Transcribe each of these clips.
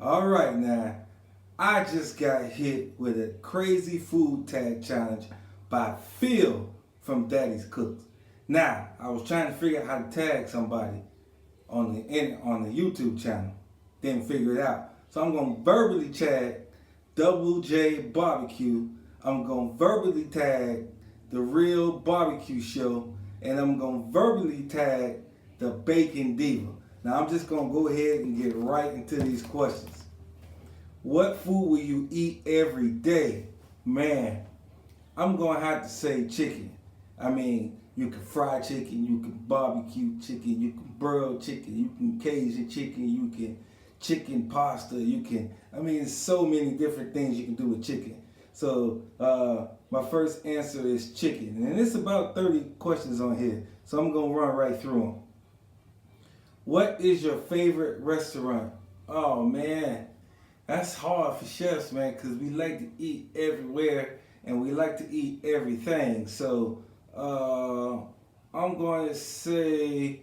All right, now, I just got hit with a crazy food tag challenge by Phil from Daddy's Cooks. Now, I was trying to figure out how to tag somebody on the YouTube channel. Didn't figure it out. So I'm gonna verbally tag Double J Barbecue. I'm gonna verbally tag the Real Barbecue Show, and I'm gonna verbally tag the Bacon Diva. Now I'm just gonna go ahead and get right into these questions. What food will you eat every day? Man, I'm gonna have to say chicken. I mean, you can fry chicken, you can barbecue chicken, you can broil chicken, you can Cajun chicken, you can chicken pasta, there's so many different things you can do with chicken. So my first answer is chicken. And it's about 30 questions on here, so I'm gonna run right through them. What is your favorite restaurant? Oh man, that's hard for chefs, man, because we like to eat everywhere and we like to eat everything. So I'm going to say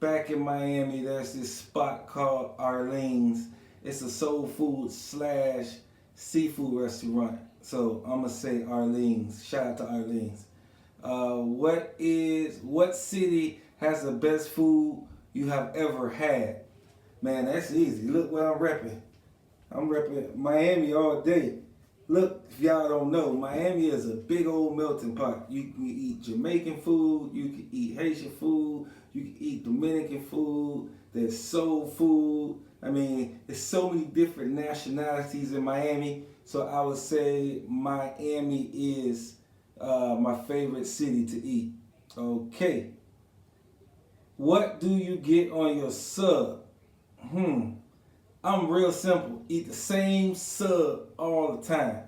back in Miami, there's this spot called Arlene's. It's a soul food slash seafood restaurant. So I'm going to say Arlene's. Shout out to Arlene's. What city has the best food you have ever had? Man, that's easy. Look where I'm repping. I'm repping Miami all day. Look, if y'all don't know, Miami is a big old melting pot. You can eat Jamaican food, you can eat Haitian food, you can eat Dominican food, there's soul food. There's so many different nationalities in Miami. So I would say Miami is my favorite city to eat. Okay. What do you get on your sub? I'm real simple. Eat the same sub all the time.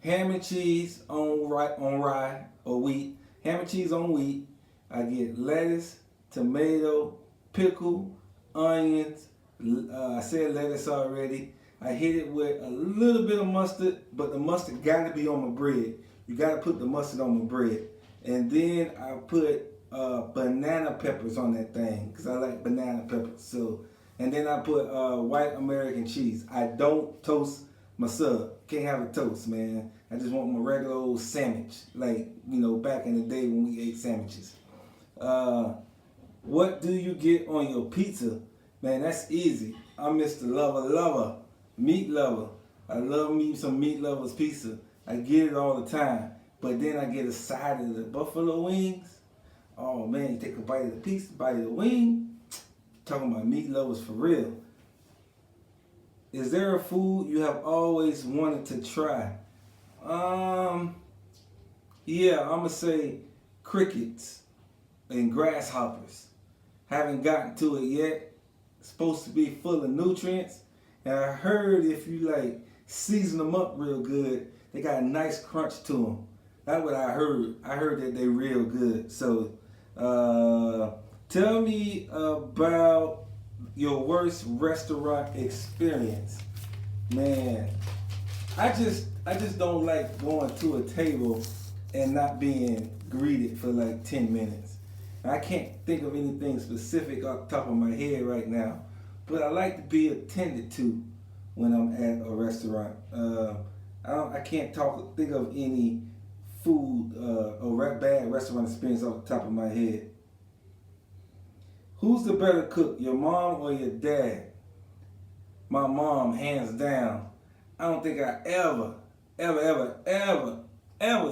Ham and cheese on rye or wheat. Ham and cheese on wheat. I get lettuce, tomato, pickle, onions. I said lettuce already. I hit it with a little bit of mustard, but the mustard got to be on my bread. You got to put the mustard on my bread. And then I put banana peppers on that thing because I like banana peppers. And then I put white American cheese. I don't toast my sub. Can't have a toast, man. I just want my regular old sandwich. Like, back in the day when we ate sandwiches. What do you get on your pizza? Man, that's easy. I'm Mr. Lover, meat lover. I love me some Meat Lover's pizza. I get it all the time. But then I get a side of the buffalo wings. Oh man, you take a bite of the pizza, bite of the wing. Talking about Meat Lovers for real. Is there a food you have always wanted to try? Yeah, I'm gonna say crickets and grasshoppers. Haven't gotten to it yet. It's supposed to be full of nutrients, and I heard if you season them up real good, they got a nice crunch to them. That's what I heard. I heard that they real good. So, tell me about your worst restaurant experience. Man, I just don't like going to a table and not being greeted for 10 minutes. I can't think of anything specific off the top of my head right now, but I like to be attended to when I'm at a restaurant. I can't think of any food or bad restaurant experience off the top of my head. Who's the better cook, your mom or your dad? My mom, hands down. I don't think I ever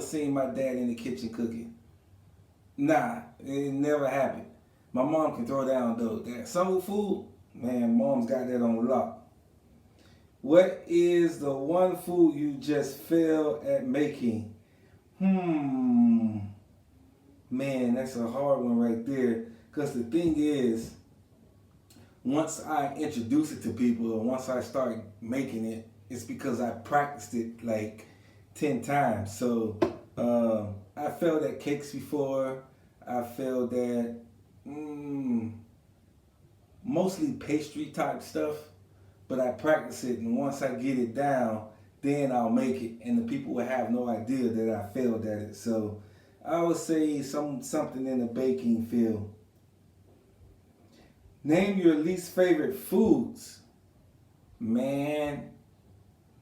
seen my dad in the kitchen cooking. Nah, it never happened. My mom can throw down though. That soul food, man, mom's got that on lock. What is the one food you just failed at making? Man, that's a hard one right there. Because the thing is, once I introduce it to people or once I start making it, it's because I practiced it 10 times. So I failed at cakes before. I failed at mostly pastry type stuff. But I practice it, and once I get it down, then I'll make it. And the people will have no idea that I failed at it. So I would say something in the baking field. Name your least favorite foods. Man,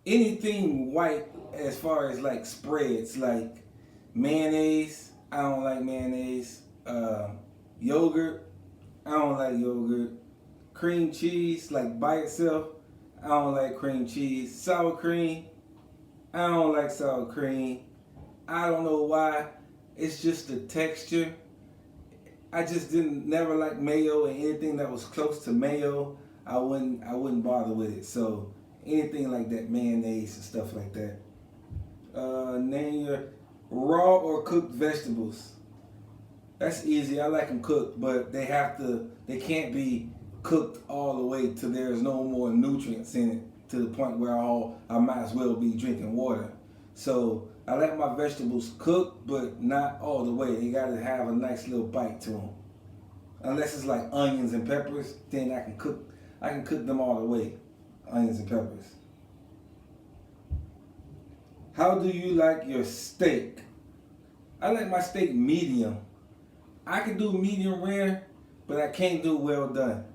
anything white as far as like spreads, like mayonnaise. I don't like mayonnaise. Yogurt. I don't like yogurt. Cream cheese, like by itself. I don't like cream cheese. Sour cream. I don't like sour cream. I don't know why. It's just the texture. I just didn't never like mayo, and anything that was close to mayo, I wouldn't bother with it. So anything like that, mayonnaise and stuff like that. Name your raw or cooked vegetables. That's easy. I like them cooked, but they can't be cooked all the way till there's no more nutrients in it to the point where I might as well be drinking water. So I like my vegetables cooked, but not all the way. They gotta have a nice little bite to them. Unless it's like onions and peppers, then I can cook. I can cook them all the way, onions and peppers. How do you like your steak? I like my steak medium. I can do medium rare, but I can't do well done.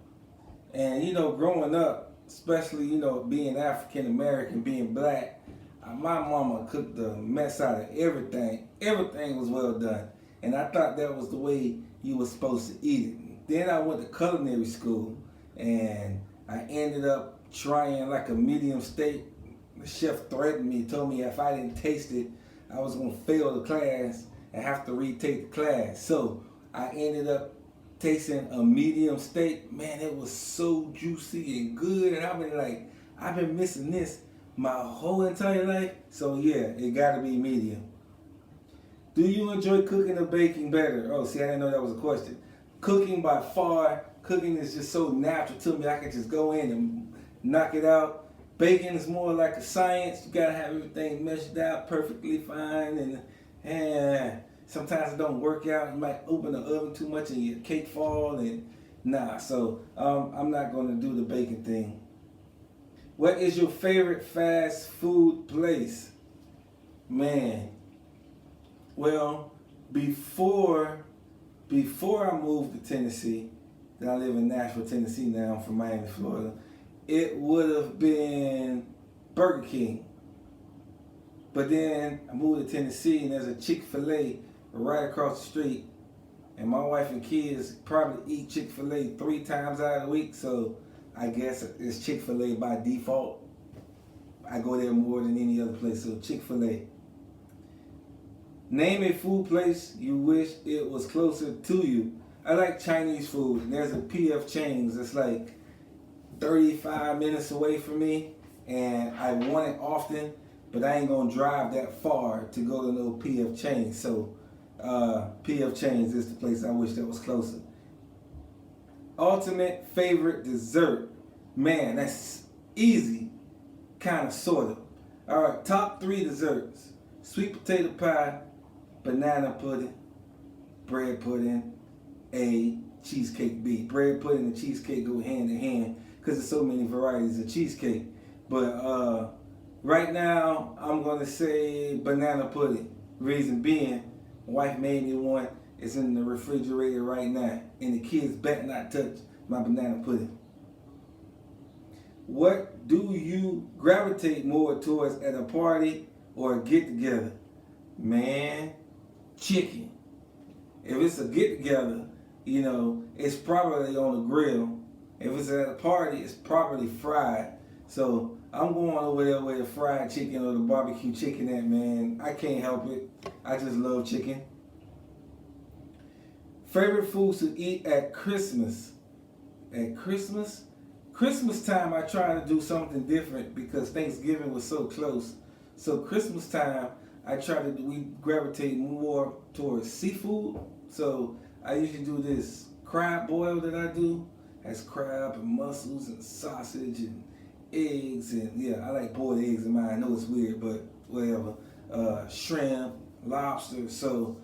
And growing up, especially being African American, being black, my mama cooked the mess out of everything. Everything was well done, and I thought that was the way you were supposed to eat it. Then I went to culinary school, and I ended up trying like a medium steak. The chef threatened me, told me if I didn't taste it, I was gonna fail the class and have to retake the class. So I ended up tasting a medium steak. Man, it was so juicy and good, and I've been missing this my whole entire life. So yeah, it gotta be medium. Do you enjoy cooking or baking better? Oh, see, I didn't know that was a question. Cooking by far. Cooking is just so natural to me. I can just go in and knock it out. Baking is more like a science. You gotta have everything measured out perfectly fine, and sometimes it don't work out. You might open the oven too much and your cake fall, and nah. So I'm not gonna do the baking thing. What is your favorite fast food place? Man, well, before I moved to Tennessee, then I live in Nashville, Tennessee now. I'm from Miami, Florida. It would have been Burger King. But then I moved to Tennessee, and there's a Chick-fil-A right across the street. And my wife and kids probably eat Chick-fil-A 3 times out of the week, so I guess it's Chick-fil-A by default. I go there more than any other place, so Chick-fil-A. Name a food place you wish it was closer to you. I like Chinese food. There's a P.F. Chang's that's like 35 minutes away from me, and I want it often, but I ain't gonna drive that far to go to no P.F. Chang's. So P.F. Chang's is the place I wish that was closer. Ultimate favorite dessert. Man, that's easy. Kind of, sort of. All right, top 3 desserts. Sweet potato pie, banana pudding, bread pudding, A, cheesecake B. Bread pudding and cheesecake go hand in hand because there's so many varieties of cheesecake. But right now, I'm going to say banana pudding. Reason being, my wife made me one. It's in the refrigerator right now. And the kids better not touch my banana pudding. What do you gravitate more towards at a party or a get-together? Man, chicken. If it's a get-together, it's probably on the grill. If it's at a party, it's probably fried. So I'm going over there with the fried chicken or the barbecue chicken at, man. I can't help it. I just love chicken. Favorite foods to eat at Christmas? At Christmas? Christmas time, I try to do something different because Thanksgiving was so close. So Christmas time, we gravitate more towards seafood. So I usually do this crab boil that I do. Has crab and mussels and sausage and eggs, and yeah, I like boiled eggs in mine. I know it's weird, but whatever. Shrimp, lobster. So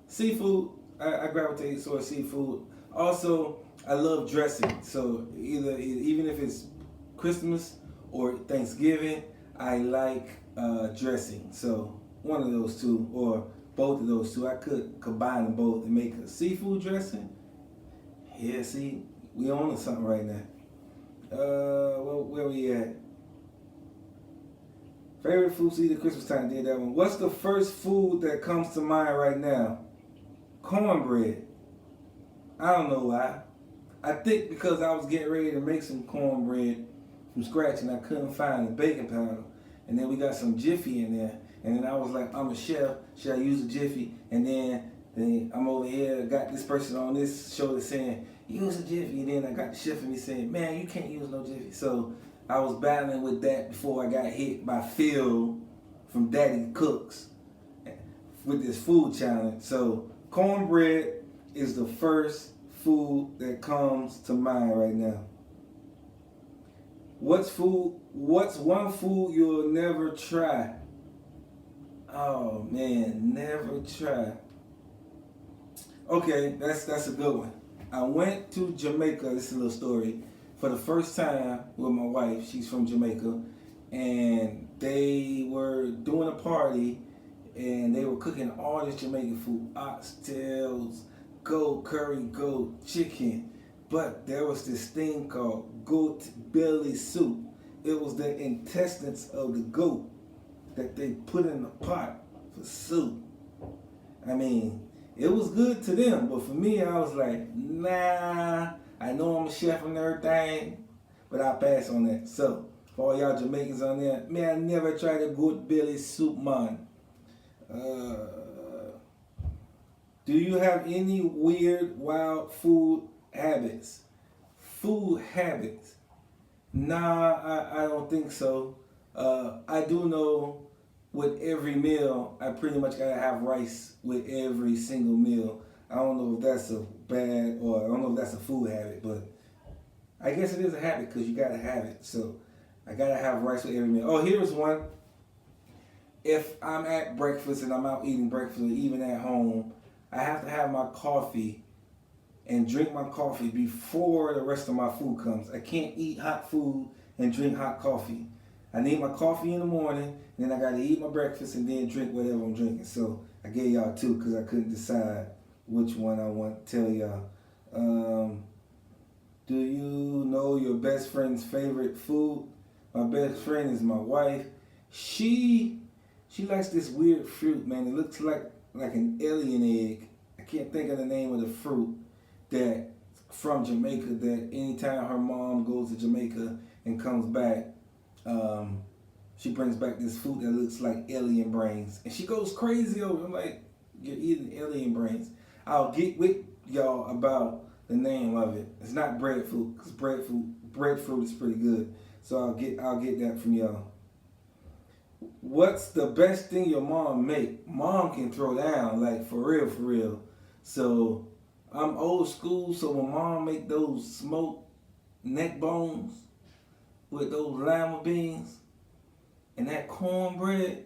seafood, I gravitate towards seafood. Also, I love dressing. So even if it's Christmas or Thanksgiving, I like dressing. So one of those two or both of those two. I could combine them both and make a seafood dressing. Yeah, see, we on to something right now. where we at? Favorite food to eat at Christmas time, did that one. What's the first food that comes to mind right now? Cornbread. I don't know why. I think because I was getting ready to make some cornbread from scratch and I couldn't find the baking powder. And then we got some Jiffy in there. And then I was like, I'm a chef. Should I use a Jiffy? And then I'm over here, got this person on this shoulder saying, use a Jiffy. And then I got the chef in me saying, man, you can't use no Jiffy. So I was battling with that before I got hit by Phil from Daddy Cooks with this food challenge. So cornbread is the first food that comes to mind right now. What's one food you'll never try? Oh man, never try. Okay, that's a good one. I went to Jamaica, this is a little story, for the first time with my wife. She's from Jamaica, and they were doing a party and they were cooking all this Jamaican food, oxtails, goat curry, goat chicken. But there was this thing called goat belly soup. It was the intestines of the goat that they put in the pot for soup. I mean, it was good to them, but for me, I was like, nah, I know I'm a chef and everything, but I'll pass on that. So, for all y'all Jamaicans on there, man, I never tried a goat belly soup, man. Do you have any weird, wild food habits? Food habits? Nah, I don't think so. I do know with every meal, I pretty much gotta have rice with every single meal. I don't know if that's a bad, or I don't know if that's a food habit, but I guess it is a habit because you gotta have it. So I gotta have rice with every meal. Oh, here's one. If I'm at breakfast and I'm out eating breakfast, or even at home, I have to have my coffee and drink my coffee before the rest of my food comes. I can't eat hot food and drink hot coffee. I need my coffee in the morning, and then I gotta eat my breakfast and then drink whatever I'm drinking. So I gave y'all two because I couldn't decide which one I want to tell y'all. Do you know your best friend's favorite food? My best friend is my wife. She likes this weird fruit, man. It looks like an alien egg. I can't think of the name of the fruit that from Jamaica, that anytime her mom goes to Jamaica and comes back, she brings back this food that looks like alien brains. And she goes crazy over it. I'm like, you're eating alien brains. I'll get with y'all about the name of it. It's not breadfruit, because breadfruit is pretty good. So I'll get that from y'all. What's the best thing your mom make? Mom can throw down, like for real. So I'm old school, so when mom make those smoked neck bones with those lima beans and that cornbread,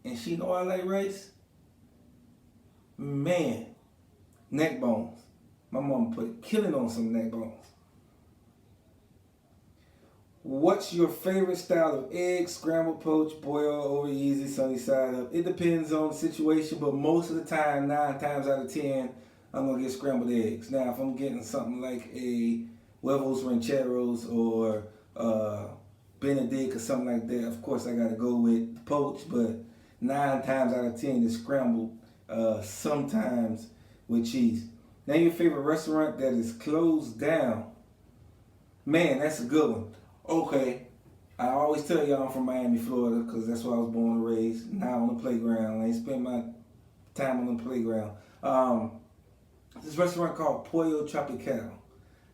and she know I like rice, man, neck bones. My mom put a killing on some neck bones. What's your favorite style of egg? Scrambled, poached, boiled, over easy, sunny side up? It depends on the situation, but most of the time, 9 times out of 10, I'm going to get scrambled eggs. Now, if I'm getting something like a huevos rancheros or Benedict or something like that, of course I got to go with poached, but 9 times out of 10 is scrambled, sometimes with cheese. Now, your favorite restaurant that is closed down? Man, that's a good one. Okay, I always tell y'all I'm from Miami, Florida, because that's where I was born and raised. Now on the playground. I ain't spent my time on the playground. This restaurant called Pollo Tropical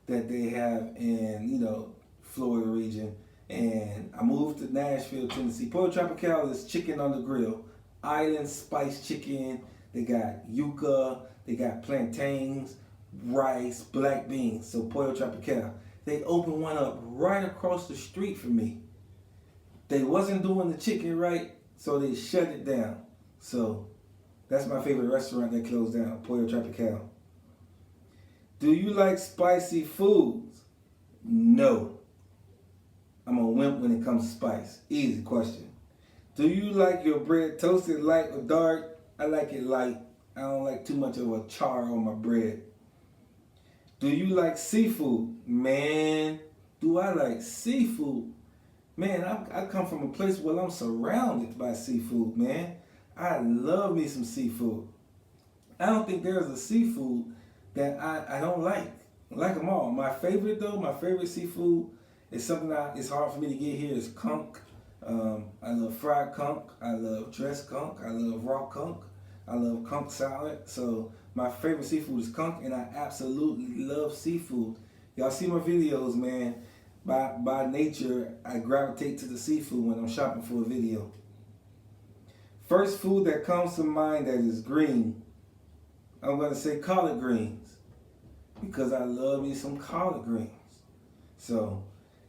that they have in, Florida region. And I moved to Nashville, Tennessee. Pollo Tropical is chicken on the grill. Island spiced chicken. They got yuca. They got plantains, rice, black beans. So Pollo Tropical. They opened one up right across the street from me. They wasn't doing the chicken right, so they shut it down. So that's my favorite restaurant that closed down, Pollo Tropical. Do you like spicy foods? No. I'm a wimp when it comes to spice. Easy question. Do you like your bread toasted light or dark? I like it light. I don't like too much of a char on my bread. Do you like seafood? Man, do I like seafood? Man, I come from a place where I'm surrounded by seafood, man. I love me some seafood. I don't think there's a seafood that I don't like. I like them all. My favorite though, my favorite seafood is something that it's hard for me to get here is conch. I love fried conch. I love dressed conch. I love raw conch. I love conch salad. So my favorite seafood is conch, and I absolutely love seafood. Y'all see my videos, man. By nature, I gravitate to the seafood when I'm shopping for a video. First food that comes to mind that is green, I'm going to say collard greens because I love me some collard greens. So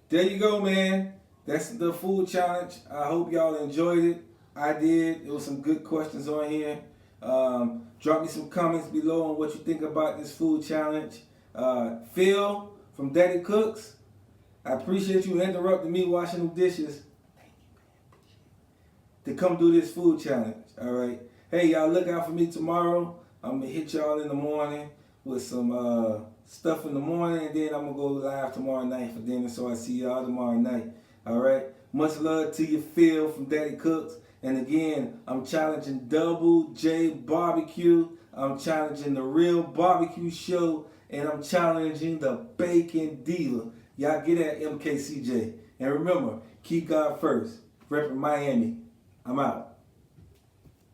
there you go, man. That's the food challenge. I hope y'all enjoyed it. I did. It was some good questions on here. Drop me some comments below on what you think about this food challenge. Phil from Daddy Cooks, I appreciate you interrupting me washing them dishes to come do this food challenge. All right. Hey, y'all, look out for me tomorrow. I'm going to hit y'all in the morning with some stuff in the morning, and then I'm going to go live tomorrow night for dinner, so I see y'all tomorrow night. All right. Much love to you, Phil from Daddy Cooks. And again, I'm challenging Double J Barbecue. I'm challenging The Real Barbecue Show. And I'm challenging the Bacon Dealer. Y'all get at MKCJ. And remember, keep God first. Repping Miami. I'm out.